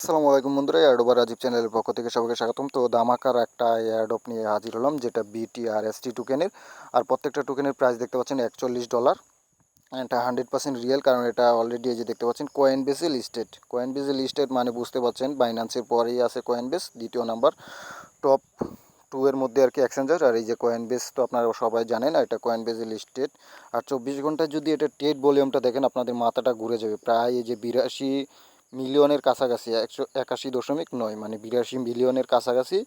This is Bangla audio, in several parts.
আসসালামু আলাইকুম বন্ধুরা, এয়ারডোবা রাজীব চ্যানেলের পক্ষ থেকে সবাইকে স্বাগতম। তো ধামাকার একটা এয়ারড্রপ নিয়ে হাজির হলাম, যেটা BTRST টোকেনের। আর প্রত্যেকটা টোকেনের প্রাইস দেখতে পাচ্ছেন $41। এটা 100% রিয়েল, কারণ এটা অলরেডি এই যে দেখতে পাচ্ছেন কয়েনবেসে লিস্টেড মানে বুঝতে পারছেন বাইন্যান্সের পরেই আছে কয়েনবেস, দ্বিতীয় নাম্বার টপ 2 এর মধ্যে আর কি এক্সচেঞ্জার। আর এই যে কয়েনবেস তো আপনারা সবাই জানেন, এটা কয়েনবেসে লিস্টেড। আর 24 ঘন্টায় যদি এটা ট্রেড ভলিউমটা দেখেন আপনাদের মাথাটা ঘুরে যাবে। প্রায় এই যে 82 মিলিয়নের কাছাকাছি, 181.9 মানে 82 মিলিয়নের কাছাকাছি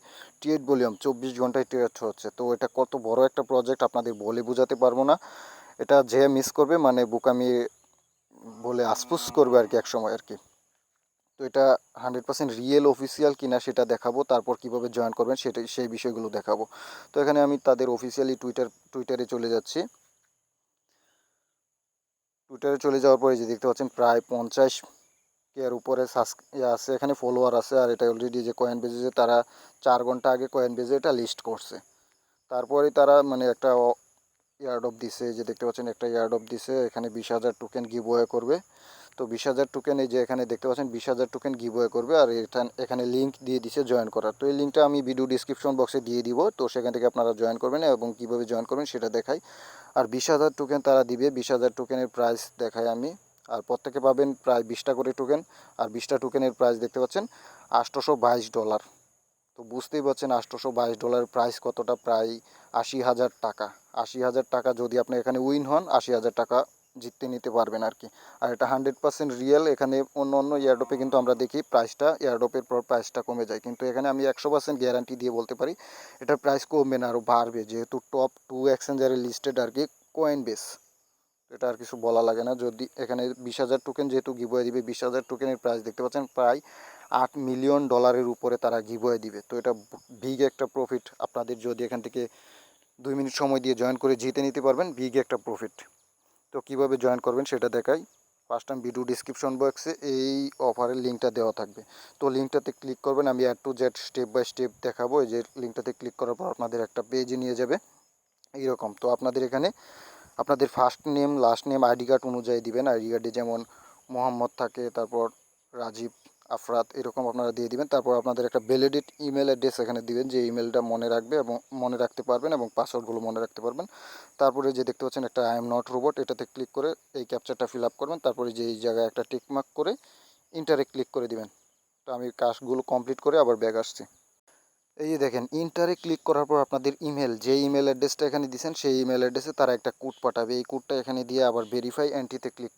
ট্রেড ভলিউম 24 ঘন্টায় ট্রেড হচ্ছে। তো এটা কত বড় একটা প্রজেক্ট আপনাদের বলে বোঝাতে পারবো না। এটা যে মিস করবে মানে বোকামি বলে আফসোস করবে আর কি এক সময় আর কি। তো এটা 100% রিয়েল অফিসিয়াল কিনা সেটা দেখাবো, তারপর কিভাবে জয়েন করবেন সেটা সেই বিষয়গুলো দেখাবো। তো এখানে আমি তাদের অফিসিয়ালি টুইটারে চলে যাচ্ছি। টুইটারে চলে যাওয়ার পরে যে দেখতে পাচ্ছেন প্রায় 50 এর উপরে আছে, এখানে ফলোয়ার আছে। আর এটা অলরেডি যে কয়েন বেজে তারা 4 ঘন্টা আগে কয়েন বেজে এটা লিস্ট করছে। তারপরে তারা মানে একটা ইয়ারড্রপ দিছে, যে দেখতে পাচ্ছেন একটা ইয়ারড্রপ দিছে, এখানে 20,000 টোকেন গিভওয়ে করবে। তো 20,000 টোকেন, এই যে এখানে দেখতে পাচ্ছেন 20,000 টোকেন গিভওয়ে করবে। আর এখানে লিঙ্ক দিয়ে দিছে জয়েন করার। তো এই লিঙ্কটা আমি ভিডিও ডিসক্রিপশন বক্সে দিয়ে দিব, তো সেখান থেকে আপনারা জয়েন করবেন এবং কীভাবে জয়েন করবেন সেটা দেখাই। আর 20,000 টোকেন তারা দিবে। 20,000 টোকেনের প্রাইস দেখাই আমি। আর প্রত্যেকে পাবেন প্রায় 20টা করে টোকেন। আর 20টা টোকেনের প্রাইস দেখতে পাচ্ছেন $822। তো বুঝতেই পারছেন $822 প্রাইস কতটা, প্রায় 80,000 টাকা। 80,000 টাকা যদি আপনি এখানে উইন হন, 80,000 টাকা জিততে নিতে পারবেন আর কি। আর এটা 100% রিয়েল। এখানে অন্য অন্য এয়ারড্রপে কিন্তু আমরা দেখি প্রাইসটা এয়ারড্রপের পর প্রাইসটা কমে যায়, কিন্তু এখানে আমি 100% গ্যারান্টি দিয়ে বলতে পারি এটার প্রাইস কমবে না, আরও বাড়বে, যেহেতু টপ 2 এক্সচেঞ্জারে লিস্টেড আর কি কয়েনবেস। এটা আর কিছু বলা লাগে না। যদি এখানে 20,000 টোকেন যেহেতু গিভওয়ে দিবে, 20,000 টোকেনের প্রাইস দেখতে পাচ্ছেন প্রায় $8 মিলিয়ন উপরে তারা গিভওয়ে দিবে। তো এটা বিগ একটা প্রফিট আপনাদের, যদি এখান থেকে 2 মিনিট সময় দিয়ে জয়েন করে জিতে নিতে পারবেন, বিগ একটা প্রফিট। তো কীভাবে জয়েন করবেন সেটা দেখাই। ফার্স্ট টাইম ভিডিও ডিসক্রিপশন বক্সে এই অফারের লিঙ্কটা দেওয়া থাকবে। তো লিঙ্কটাতে ক্লিক করবেন, আমি A to Z step by step দেখাবো। এই যে লিঙ্কটাতে ক্লিক করার পর আপনাদের একটা পেজে নিয়ে যাবে এইরকম। তো আপনাদের এখানে আপনাদের first name last name ID card অনুযায়ী দিবেন। আইডি কার্ডে যেমন মোহাম্মদ থাকে, তারপর রাজীব, আফরাত, এরকম আপনারা দিয়ে দিবেন। তারপর আপনাদের একটা ভ্যালিডেট ইমেল অ্যাড্রেস এখানে দিবেন, যে ইমেলটা মনে রাখবে এবং মনে রাখতে পারবেন এবং পাসওয়ার্ডগুলো মনে রাখতে পারবেন। তারপরে যে দেখতে পাচ্ছেন একটা আই এম নট রোবট, এটাতে ক্লিক করে এই ক্যাপচারটা ফিল আপ করবেন। তারপরে যে এই জায়গায় একটা টিক মার্ক করে ইন্টারে ক্লিক করে দিবেন। তো আমি কাজগুলো কমপ্লিট করে আবার ব্যাক আসছি। এই যে দেখেন, ইন্টারে ক্লিক করার পর আপনাদের ইমেল, যে ইমেল অ্যাড্রেসটা এখানে দিয়েছেন সেই ইমেল অ্যাড্রেসে তারা একটা কোড পাঠাবে। এই কোডটা এখানে দিয়ে আবার ভেরিফাই এন্ট্রিতে ক্লিক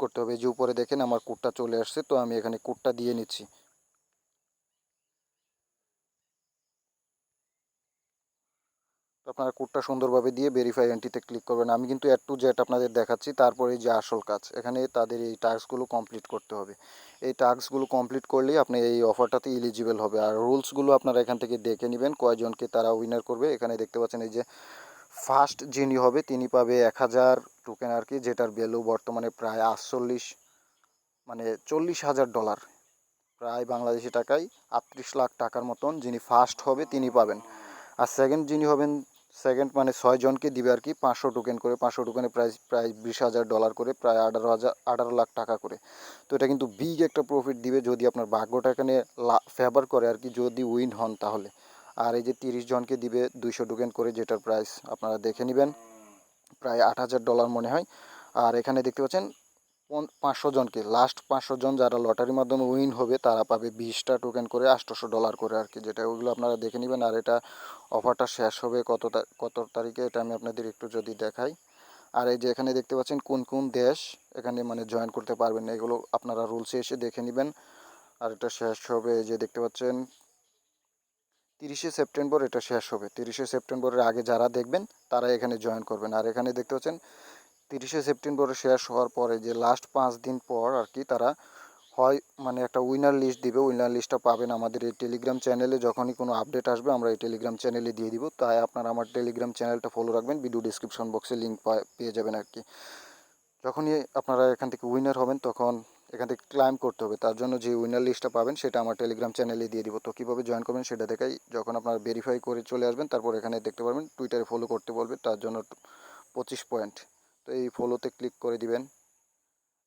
করতে হবে। যে উপরে দেখেন আমার কোডটা চলে আসছে, তো আমি এখানে কোডটা দিয়ে নিচ্ছি। তো আপনারা কোডটা সুন্দরভাবে দিয়ে ভেরিফাই এন্ট্রিতে ক্লিক করবেন। আমি কিন্তু A to Z আপনাদের দেখাচ্ছি। তারপরে যে আসল কাজ, এখানে তাদের এই টাস্কগুলো কমপ্লিট করতে হবে। এই টাস্কগুলো কমপ্লিট করলেই আপনি এই অফারটাতে এলিজিবল হবে। আর রুলসগুলো আপনারা এখান থেকে দেখে নেবেন কয়জনকে তারা উইনার করবে। এখানে দেখতে পাচ্ছেন এই যে ফার্স্ট যিনি হবে তিনি পাবে 1,000 টোকেন আর কি, যেটার ভ্যালু বর্তমানে প্রায় 48 মানে $40,000, প্রায় বাংলাদেশি টাকায় 38 লাখ টাকার মতন। যিনি ফার্স্ট হবে তিনি পাবেন। আর সেকেন্ড যিনি হবেন, সেকেন্ড মানে 6 জনকে দিবে আর কি 500 টোকেন করে। 500 টোকেনের প্রাইস প্রায় $20,000 করে, প্রায় 18 লাখ টাকা করে। তো এটা কিন্তু বিগ একটা প্রফিট দিবে যদি আপনার ভাগ্যটা এখানে ফেভার করে আর কি, যদি উইন হন তাহলে। আর এই যে 30 জনকে দিবে 200 টোকেন করে, যেটার প্রাইস আপনারা দেখে নেবেন প্রায় $8,000 মনে হয়। আর এখানে দেখতে পাচ্ছেন 500 জনকে, লাস্ট 500 জন যারা লটারির মাধ্যমে উইন হবে তারা পাবে 20টা টোকেন করে $800 করে আর কি, যেটা ওগুলো আপনারা দেখে নেবেন। আর এটা অফারটা শেষ হবে কত তারিখে, এটা আমি আপনাদের একটু যদি দেখাই। আর এই যে এখানে দেখতে পাচ্ছেন কোন কোন দেশ এখানে মানে জয়েন করতে পারবেন, এগুলো আপনারা রুলসে এসে দেখে নেবেন। আর এটা শেষ হবে, এই যে দেখতে পাচ্ছেন 30শে সেপ্টেম্বর এটা শেষ হবে। 30শে সেপ্টেম্বরের আগে যারা দেখবেন তারা এখানে জয়েন করবেন। আর এখানে দেখতে পাচ্ছেন 30শে সেপ্টেম্বরে শেষ হওয়ার পরে যে লাস্ট 5 দিন পর আর কি তারা হয় মানে একটা উইনার লিস্ট দিবে। উইনার লিস্টটা পাবেন আমাদের এই টেলিগ্রাম চ্যানেলে। যখনই কোনো আপডেট আসবে আমরা এই টেলিগ্রাম চ্যানেলে দিয়ে দিব, তাই আপনারা আমার টেলিগ্রাম চ্যানেলটা ফলো রাখবেন। ভিডিও ডিসক্রিপশন বক্সে লিঙ্ক পেয়ে যাবেন আর কি। যখনই আপনারা এখান থেকে উইনার হবেন তখন এখান থেকে ক্লাইম করতে হবে, তার জন্য যে উইনার লিস্টটা পাবেন সেটা আমার টেলিগ্রাম চ্যানেলে দিয়ে দিব। তো কীভাবে জয়েন করবেন সেটা দেখাই। যখন আপনারা ভেরিফাই করে চলে আসবেন তারপর এখানে দেখতে পারবেন টুইটারে ফলো করতে বলবে, তার জন্য 25 পয়েন্ট। তো এই ফলোতে ক্লিক করে দিবেন।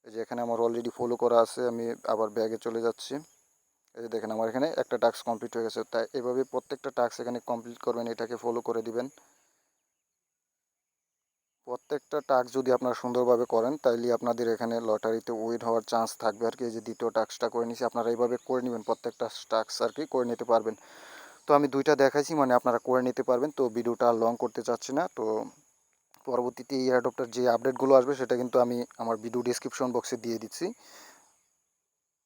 এই যে এখানে আমার অলরেডি ফলো করা আছে, আমি আবার ব্যাগে চলে যাচ্ছি। এই যে দেখেন আমার এখানে একটা টাস্ক কমপ্লিট হয়ে গেছে। তাই এভাবে প্রত্যেকটা টাস্ক এখানে কমপ্লিট করবেন, এটাকে ফলো করে দিবেন। প্রত্যেকটা টাস্ক যদি আপনারা সুন্দরভাবে করেন তাইলে আপনাদের এখানে লটারিতে উইন হওয়ার চান্স থাকবে আর কি। এই যে দ্বিতীয় টাস্কটা করে নিছি, আপনারা এইভাবে করে নেবেন, প্রত্যেকটা টাস্ক আর কি করে নিতে পারবেন। তো আমি দুইটা দেখাইছি, মানে আপনারা করে নিতে পারবেন। তো ভিডিওটা আর লং করতে চাচ্ছি না। তো পরবর্তীতে এই এয়ারড্রপটার যে আপডেটগুলো আসবে সেটা কিন্তু আমি আমার ভিডিও ডিসক্রিপশন বক্সে দিয়ে দিচ্ছি,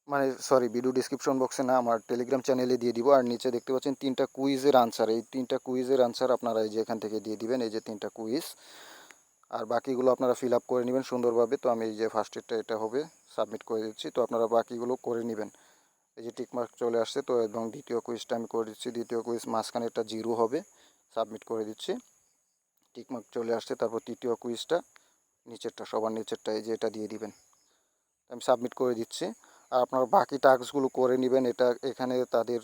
মানে সরি ভিডিও ডিসক্রিপশন বক্সে না, আমার টেলিগ্রাম চ্যানেলে দিয়ে দিব। আর নিচে দেখতে পাচ্ছেন 3টা কুইজের আনসার, এই 3টা কুইজের আনসার আপনারা এই যে এখান থেকে দিয়ে দিবেন, এই যে 3টা কুইজ। আর বাকিগুলো আপনারা ফিল আপ করে নেবেন সুন্দরভাবে। তো আমি এই যে ফার্স্ট এটা হবে, সাবমিট করে দিচ্ছি। তো আপনারা বাকিগুলো করে নেবেন। এই যে টিকমার্ক চলে আসছে। তো এবং দ্বিতীয় কুইজটা আমি করে দিচ্ছি, দ্বিতীয় কুইজ মাঝখানে একটা জিরো হবে, সাবমিট করে দিচ্ছি, টিকমার্ক চলে আসছে। তারপর তৃতীয় কুইজটা নিচেরটা, সবার নিচেরটা, এই যে এটা দিয়ে দিবেন, আমি সাবমিট করে দিচ্ছি। আর আপনারা বাকি টাস্কগুলো করে নেবেন। এটা এখানে তাদের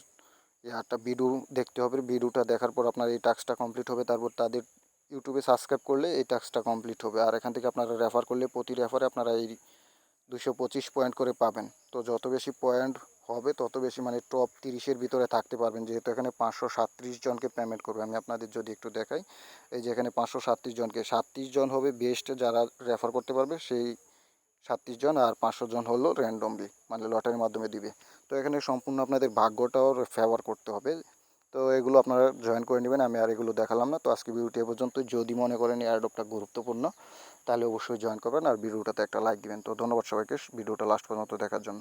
একটা ভিডিও দেখতে হবে, ভিডিওটা দেখার পর আপনার এই টাস্কটা কমপ্লিট হবে। তারপর তাদের ইউটিউবে সাবস্ক্রাইব করলে এই টাস্কটা কমপ্লিট হবে। আর এখান থেকে আপনারা রেফার করলে প্রতি রেফারে আপনারা এই 225 পয়েন্ট করে পাবেন। তো যত বেশি পয়েন্ট হবে তত বেশি, মানে টপ 30-এর ভিতরে থাকতে পারবেন। যেহেতু এখানে 537 জনকে পেমেন্ট করবে, আমি আপনাদের যদি একটু দেখাই, এই যে এখানে 537 জনকে, 37 জন হবে বেস্ট যারা রেফার করতে পারবে, সেই 37 জন। আর 500 জন হলো র্যান্ডমলি, মানে লটারির মাধ্যমে দিবে। তো এখানে সম্পূর্ণ আপনাদের ভাগ্যটাও ফেভার করতে হবে। তো এগুলো আপনারা জয়েন করে নেবেন, আমি আর এগুলো দেখালাম না। তো আজকে ভিডিওটি এ পর্যন্ত। যদি মনে করেন এই এয়ারড্রপটা গুরুত্বপূর্ণ তাহলে অবশ্যই জয়েন করবেন আর ভিডিওটাতে একটা লাইক দিবেন। তো ধন্যবাদ সবাইকে ভিডিওটা লাস্ট পর্যন্ত দেখার জন্য।